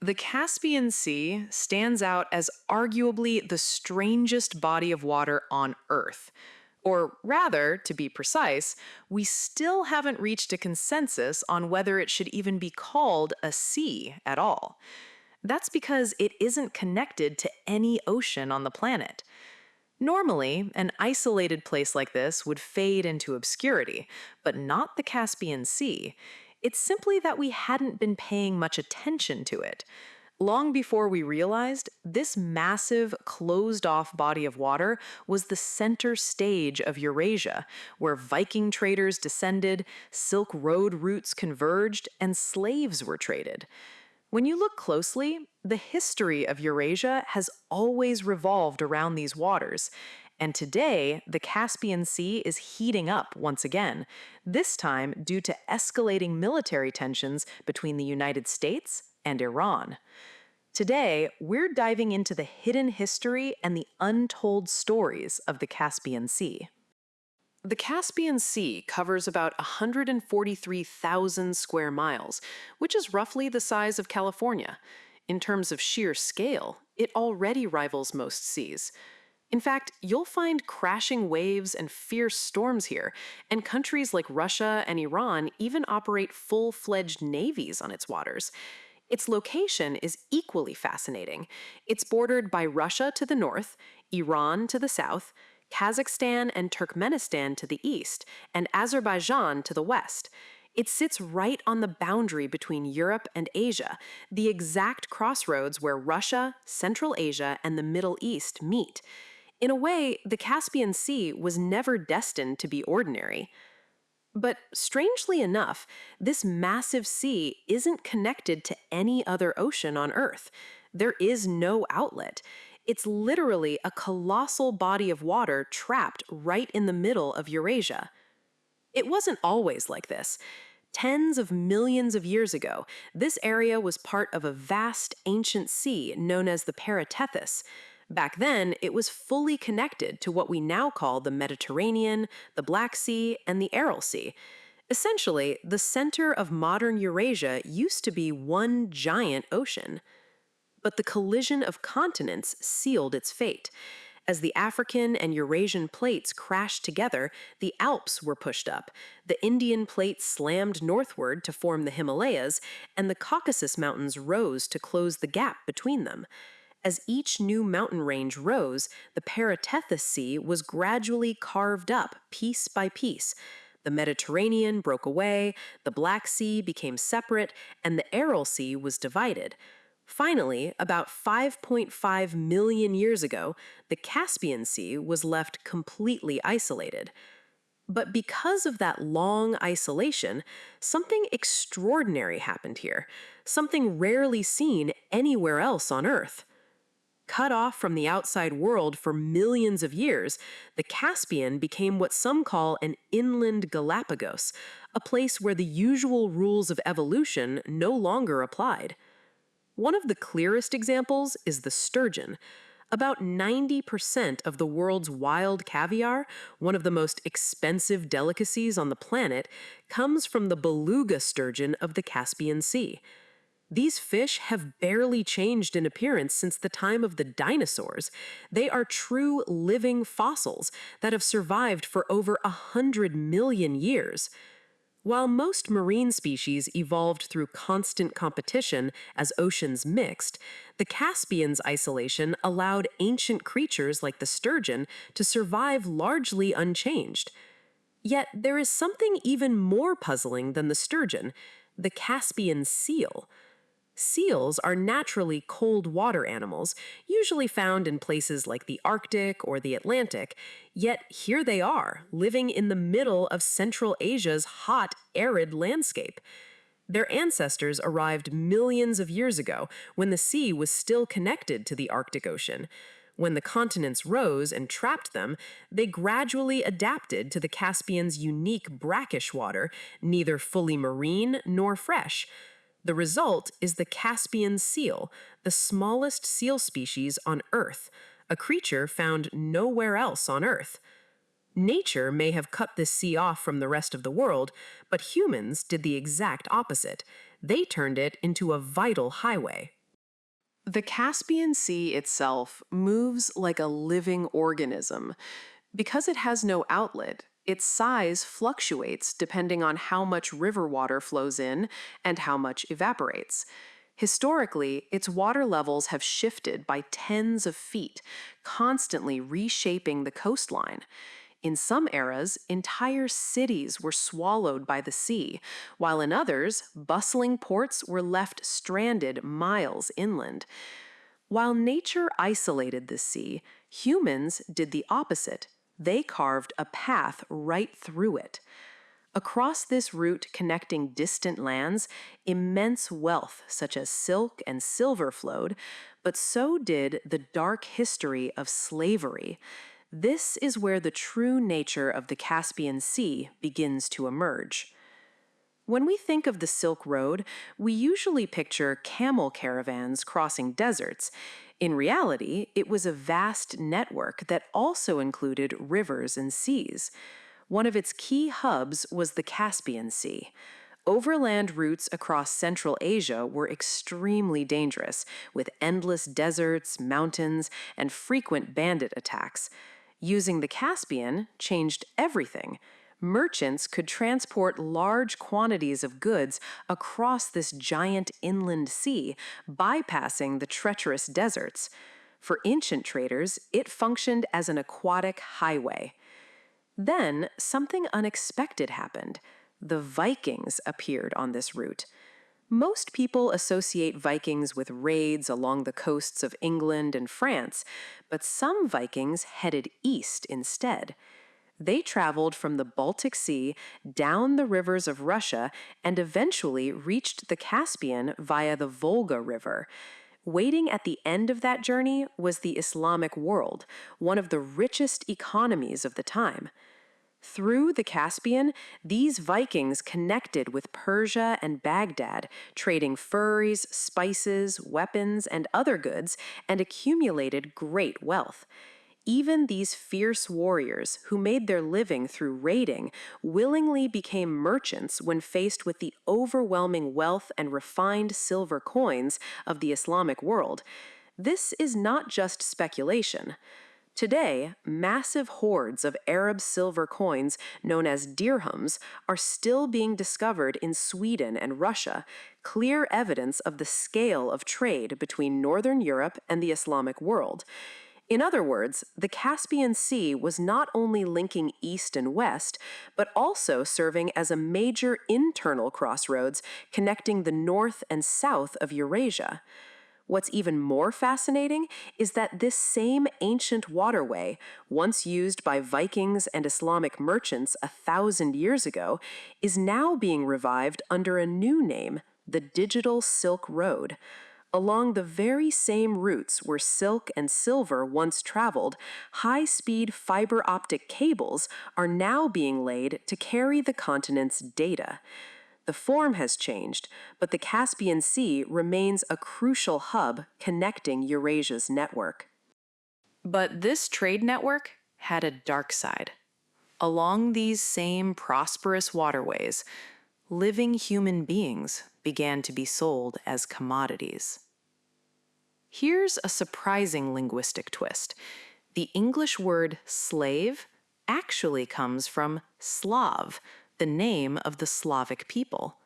The Caspian Sea stands out as arguably the strangest body of water on Earth. Or rather, to be precise, we still haven't reached a consensus on whether it should even be called a sea at all. That's because it isn't connected to any ocean on the planet. Normally, an isolated place like this would fade into obscurity, but not the Caspian Sea. It's simply that we hadn't been paying much attention to it. Long before we realized, this massive, closed off body of water was the center stage of Eurasia, where Viking traders descended, Silk Road routes converged, and slaves were traded. When you look closely, the history of Eurasia has always revolved around these waters. And today, the Caspian Sea is heating up once again, this time due to escalating military tensions between the United States and Iran. Today, we're diving into the hidden history and the untold stories of the Caspian Sea. The Caspian Sea covers about 143,000 square miles, which is roughly the size of California. In terms of sheer scale, it already rivals most seas. In fact, you'll find crashing waves and fierce storms here, and countries like Russia and Iran even operate full-fledged navies on its waters. Its location is equally fascinating. It's bordered by Russia to the north, Iran to the south, Kazakhstan and Turkmenistan to the east, and Azerbaijan to the west. It sits right on the boundary between Europe and Asia, the exact crossroads where Russia, Central Asia, and the Middle East meet. In a way, the Caspian Sea was never destined to be ordinary. But strangely enough, this massive sea isn't connected to any other ocean on Earth. There is no outlet. It's literally a colossal body of water trapped right in the middle of Eurasia. It wasn't always like this. Tens of millions of years ago, this area was part of a vast ancient sea known as the Paratethys. Back then, it was fully connected to what we now call the Mediterranean, the Black Sea, and the Aral Sea. Essentially, the center of modern Eurasia used to be one giant ocean. But the collision of continents sealed its fate. As the African and Eurasian plates crashed together, the Alps were pushed up, the Indian plate slammed northward to form the Himalayas, and the Caucasus Mountains rose to close the gap between them. As each new mountain range rose, the Paratethys Sea was gradually carved up piece by piece. The Mediterranean broke away, the Black Sea became separate, and the Aral Sea was divided. Finally, about 5.5 million years ago, the Caspian Sea was left completely isolated. But because of that long isolation, something extraordinary happened here, something rarely seen anywhere else on Earth. Cut off from the outside world for millions of years, the Caspian became what some call an inland Galapagos, a place where the usual rules of evolution no longer applied. One of the clearest examples is the sturgeon. About 90% of the world's wild caviar, one of the most expensive delicacies on the planet, comes from the beluga sturgeon of the Caspian Sea. These fish have barely changed in appearance since the time of the dinosaurs. They are true living fossils that have survived for over 100 million years. While most marine species evolved through constant competition as oceans mixed, the Caspian's isolation allowed ancient creatures like the sturgeon to survive largely unchanged. Yet there is something even more puzzling than the sturgeon: the Caspian seal. Seals are naturally cold water animals, usually found in places like the Arctic or the Atlantic, yet here they are, living in the middle of Central Asia's hot, arid landscape. Their ancestors arrived millions of years ago when the sea was still connected to the Arctic Ocean. When the continents rose and trapped them, they gradually adapted to the Caspian's unique brackish water, neither fully marine nor fresh. The result is the Caspian seal, the smallest seal species on Earth, a creature found nowhere else on Earth. Nature may have cut this sea off from the rest of the world, but humans did the exact opposite. They turned it into a vital highway. The Caspian Sea itself moves like a living organism. Because it has no outlet, its size fluctuates depending on how much river water flows in and how much evaporates. Historically, its water levels have shifted by tens of feet, constantly reshaping the coastline. In some eras, entire cities were swallowed by the sea, while in others, bustling ports were left stranded miles inland. While nature isolated the sea, humans did the opposite. They carved a path right through it. Across this route connecting distant lands, immense wealth such as silk and silver flowed, but so did the dark history of slavery. This is where the true nature of the Caspian Sea begins to emerge. When we think of the Silk Road, we usually picture camel caravans crossing deserts. In reality, it was a vast network that also included rivers and seas. One of its key hubs was the Caspian Sea. Overland routes across Central Asia were extremely dangerous, with endless deserts, mountains, and frequent bandit attacks. Using the Caspian changed everything. Merchants could transport large quantities of goods across this giant inland sea, bypassing the treacherous deserts. For ancient traders, it functioned as an aquatic highway. Then, something unexpected happened. The Vikings appeared on this route. Most people associate Vikings with raids along the coasts of England and France, but some Vikings headed east instead. They traveled from the Baltic Sea down the rivers of Russia and eventually reached the Caspian via the Volga River. Waiting at the end of that journey was the Islamic world, one of the richest economies of the time. Through the Caspian, these Vikings connected with Persia and Baghdad, trading furs, spices, weapons, and other goods, and accumulated great wealth. Even these fierce warriors, who made their living through raiding, willingly became merchants when faced with the overwhelming wealth and refined silver coins of the Islamic world. This is not just speculation. Today, massive hoards of Arab silver coins, known as dirhams, are still being discovered in Sweden and Russia, clear evidence of the scale of trade between Northern Europe and the Islamic world. In other words, the Caspian Sea was not only linking east and west, but also serving as a major internal crossroads connecting the north and south of Eurasia. What's even more fascinating is that this same ancient waterway, once used by Vikings and Islamic merchants 1,000 years ago, is now being revived under a new name, the Digital Silk Road. Along the very same routes where silk and silver once traveled, high-speed fiber optic cables are now being laid to carry the continent's data. The form has changed, but the Caspian Sea remains a crucial hub connecting Eurasia's network. But this trade network had a dark side. Along these same prosperous waterways, living human beings began to be sold as commodities. Here's a surprising linguistic twist. The English word slave actually comes from Slav, the name of the Slavic people.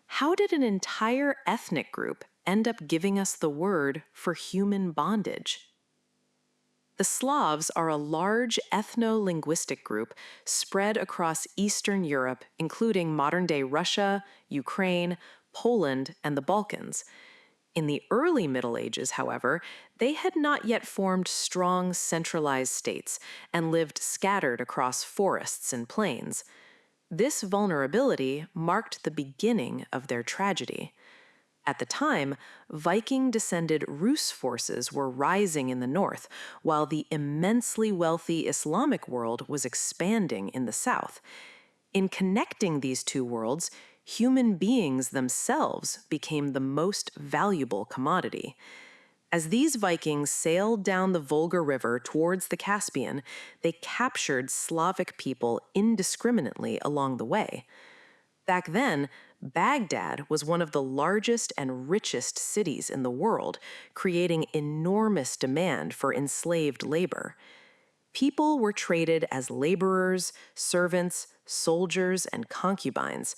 How did an entire ethnic group end up giving us the word for human bondage? The Slavs are a large ethno-linguistic group spread across Eastern Europe, including modern-day Russia, Ukraine, Poland, and the Balkans. In the early Middle Ages, however, they had not yet formed strong centralized states and lived scattered across forests and plains. This vulnerability marked the beginning of their tragedy. At the time, Viking-descended Rus forces were rising in the north, while the immensely wealthy Islamic world was expanding in the south. In connecting these two worlds, human beings themselves became the most valuable commodity. As these Vikings sailed down the Volga River towards the Caspian, they captured Slavic people indiscriminately along the way. Back then, Baghdad was one of the largest and richest cities in the world, creating enormous demand for enslaved labor. People were traded as laborers, servants, soldiers, and concubines.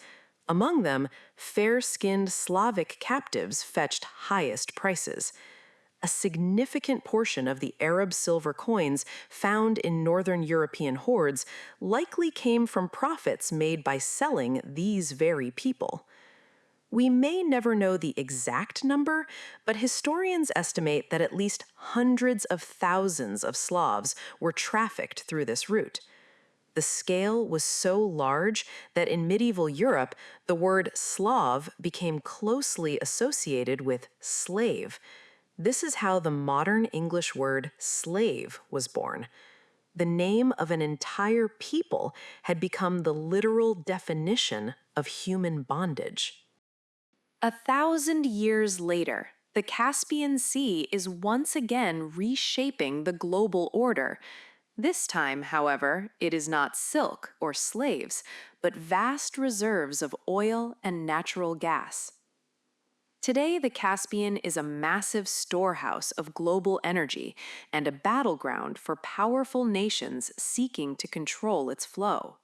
Among them, fair-skinned Slavic captives fetched highest prices. A significant portion of the Arab silver coins found in northern European hoards likely came from profits made by selling these very people. We may never know the exact number, but historians estimate that at least hundreds of thousands of Slavs were trafficked through this route. The scale was so large that in medieval Europe, the word Slav became closely associated with slave. This is how the modern English word slave was born. The name of an entire people had become the literal definition of human bondage. 1,000 years later, the Caspian Sea is once again reshaping the global order. This time, however, it is not silk or slaves, but vast reserves of oil and natural gas. Today, the Caspian is a massive storehouse of global energy and a battleground for powerful nations seeking to control its flow.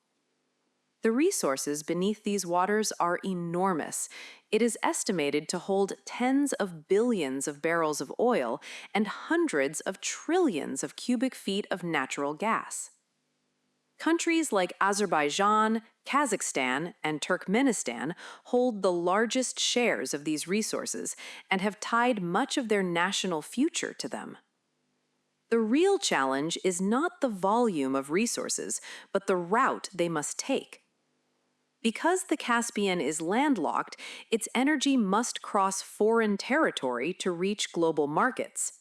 The resources beneath these waters are enormous. It is estimated to hold tens of billions of barrels of oil and hundreds of trillions of cubic feet of natural gas. Countries like Azerbaijan, Kazakhstan, and Turkmenistan hold the largest shares of these resources and have tied much of their national future to them. The real challenge is not the volume of resources, but the route they must take. Because the Caspian is landlocked, its energy must cross foreign territory to reach global markets.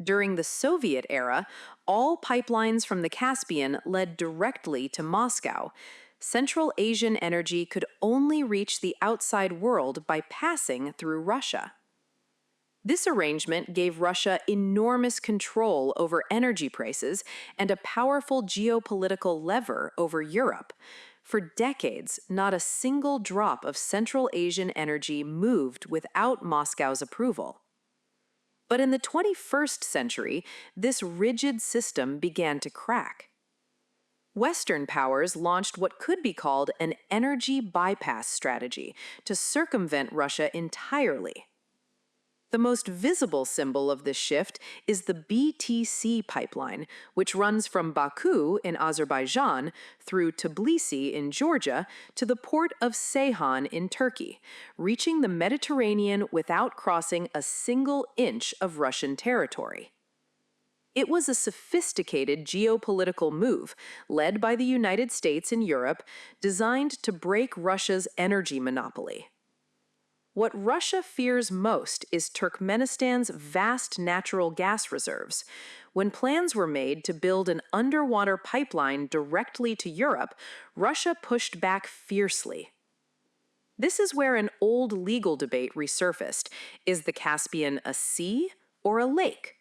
During the Soviet era, all pipelines from the Caspian led directly to Moscow. Central Asian energy could only reach the outside world by passing through Russia. This arrangement gave Russia enormous control over energy prices and a powerful geopolitical lever over Europe. For decades, not a single drop of Central Asian energy moved without Moscow's approval. But in the 21st century, this rigid system began to crack. Western powers launched what could be called an energy bypass strategy to circumvent Russia entirely. The most visible symbol of this shift is the BTC pipeline, which runs from Baku in Azerbaijan through Tbilisi in Georgia to the port of Ceyhan in Turkey, reaching the Mediterranean without crossing a single inch of Russian territory. It was a sophisticated geopolitical move, led by the United States and Europe, designed to break Russia's energy monopoly. What Russia fears most is Turkmenistan's vast natural gas reserves. When plans were made to build an underwater pipeline directly to Europe, Russia pushed back fiercely. This is where an old legal debate resurfaced. Is the Caspian a sea or a lake?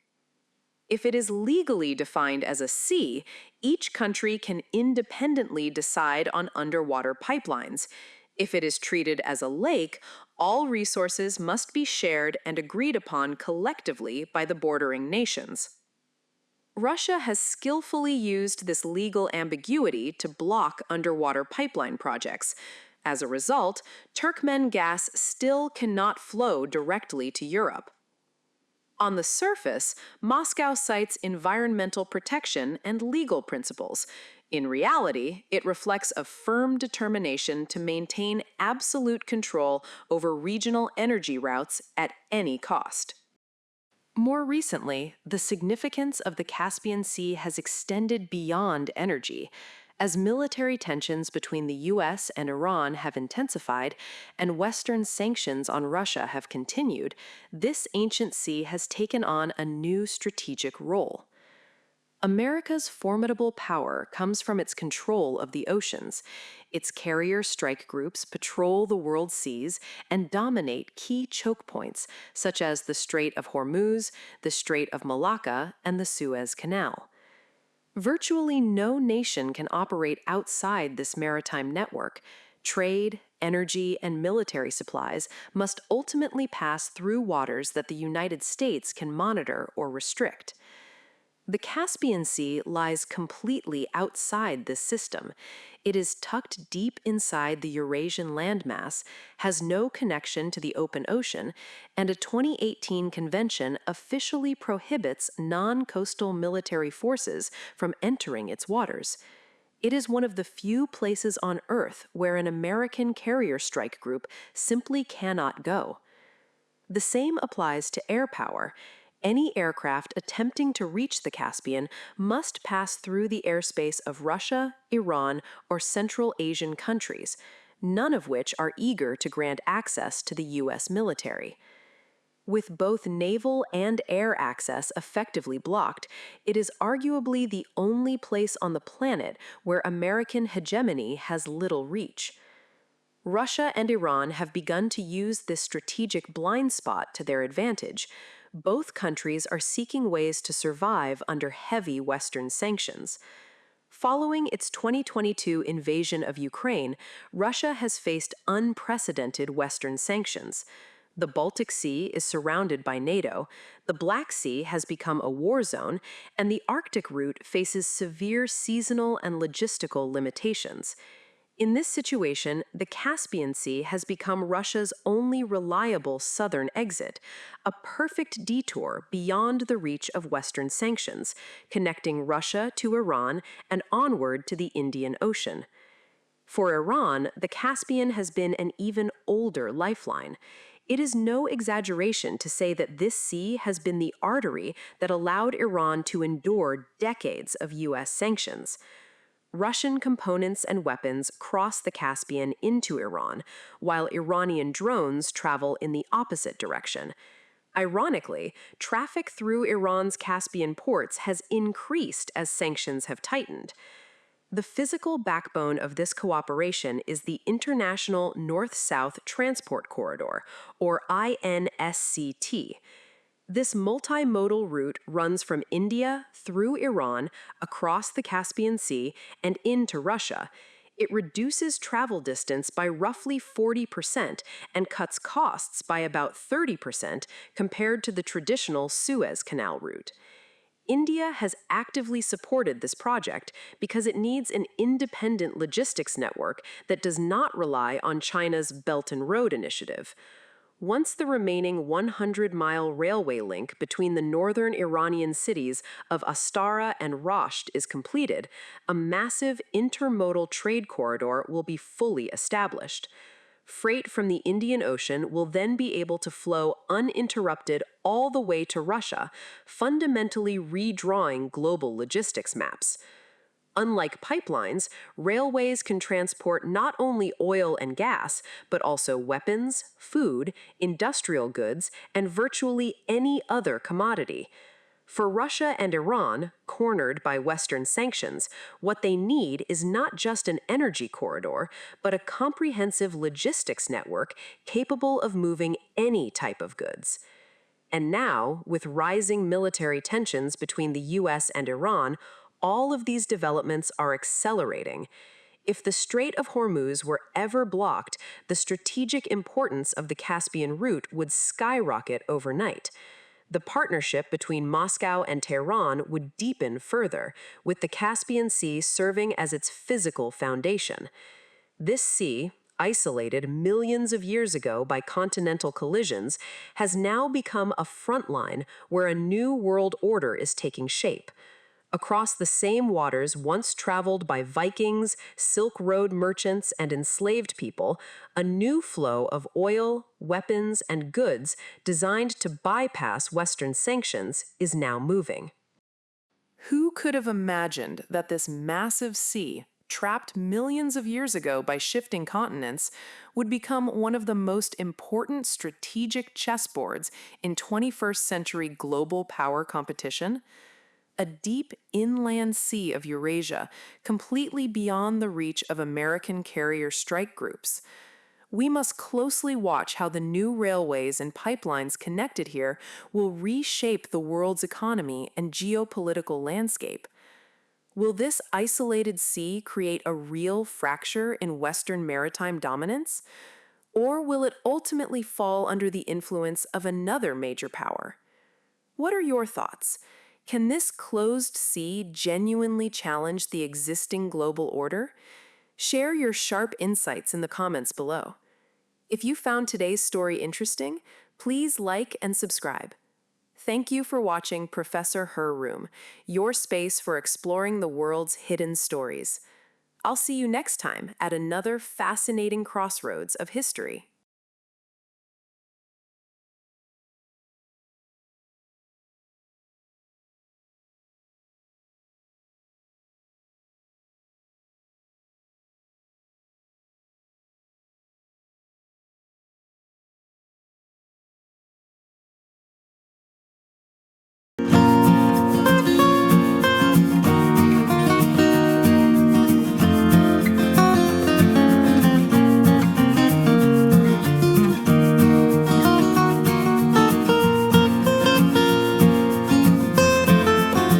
If it is legally defined as a sea, each country can independently decide on underwater pipelines. If it is treated as a lake, all resources must be shared and agreed upon collectively by the bordering nations. Russia has skillfully used this legal ambiguity to block underwater pipeline projects. As a result, Turkmen gas still cannot flow directly to Europe. On the surface, Moscow cites environmental protection and legal principles. In reality, it reflects a firm determination to maintain absolute control over regional energy routes at any cost. More recently, the significance of the Caspian Sea has extended beyond energy. As military tensions between the US and Iran have intensified and Western sanctions on Russia have continued, this ancient sea has taken on a new strategic role. America's formidable power comes from its control of the oceans. Its carrier strike groups patrol the world seas and dominate key choke points such as the Strait of Hormuz, the Strait of Malacca, and the Suez Canal. Virtually no nation can operate outside this maritime network. Trade, energy, and military supplies must ultimately pass through waters that the United States can monitor or restrict. The Caspian Sea lies completely outside this system. It is tucked deep inside the Eurasian landmass, has no connection to the open ocean, and a 2018 convention officially prohibits non-coastal military forces from entering its waters. It is one of the few places on Earth where an American carrier strike group simply cannot go. The same applies to air power. Any aircraft attempting to reach the Caspian must pass through the airspace of Russia, Iran, or Central Asian countries, none of which are eager to grant access to the U.S. military. With both naval and air access effectively blocked, it is arguably the only place on the planet where American hegemony has little reach. Russia and Iran have begun to use this strategic blind spot to their advantage. Both countries are seeking ways to survive under heavy Western sanctions. Following its 2022 invasion of Ukraine, Russia has faced unprecedented Western sanctions. The Baltic Sea is surrounded by NATO, the Black Sea has become a war zone, and the Arctic route faces severe seasonal and logistical limitations. In this situation, the Caspian Sea has become Russia's only reliable southern exit, a perfect detour beyond the reach of Western sanctions, connecting Russia to Iran and onward to the Indian Ocean. For Iran, the Caspian has been an even older lifeline. It is no exaggeration to say that this sea has been the artery that allowed Iran to endure decades of U.S. sanctions. Russian components and weapons cross the Caspian into Iran, while Iranian drones travel in the opposite direction. Ironically, traffic through Iran's Caspian ports has increased as sanctions have tightened. The physical backbone of this cooperation is the International North-South Transport Corridor, or INSCT. This multimodal route runs from India through Iran, across the Caspian Sea, and into Russia. It reduces travel distance by roughly 40% and cuts costs by about 30% compared to the traditional Suez Canal route. India has actively supported this project because it needs an independent logistics network that does not rely on China's Belt and Road Initiative. Once the remaining 100-mile railway link between the northern Iranian cities of Astara and Rasht is completed, a massive intermodal trade corridor will be fully established. Freight from the Indian Ocean will then be able to flow uninterrupted all the way to Russia, fundamentally redrawing global logistics maps. Unlike pipelines, railways can transport not only oil and gas, but also weapons, food, industrial goods, and virtually any other commodity. For Russia and Iran, cornered by Western sanctions, what they need is not just an energy corridor, but a comprehensive logistics network capable of moving any type of goods. And now, with rising military tensions between the U.S. and Iran, all of these developments are accelerating. If the Strait of Hormuz were ever blocked, the strategic importance of the Caspian route would skyrocket overnight. The partnership between Moscow and Tehran would deepen further, with the Caspian Sea serving as its physical foundation. This sea, isolated millions of years ago by continental collisions, has now become a front line where a new world order is taking shape. Across the same waters once traveled by Vikings, Silk Road merchants, and enslaved people, a new flow of oil, weapons, and goods designed to bypass Western sanctions is now moving. Who could have imagined that this massive sea, trapped millions of years ago by shifting continents, would become one of the most important strategic chessboards in 21st century global power competition? A deep inland sea of Eurasia, completely beyond the reach of American carrier strike groups. We must closely watch how the new railways and pipelines connected here will reshape the world's economy and geopolitical landscape. Will this isolated sea create a real fracture in Western maritime dominance? Or will it ultimately fall under the influence of another major power? What are your thoughts? Can this closed sea genuinely challenge the existing global order? Share your sharp insights in the comments below. If you found today's story interesting, please like and subscribe. Thank you for watching Professor Her Room, your space for exploring the world's hidden stories. I'll see you next time at another fascinating crossroads of history.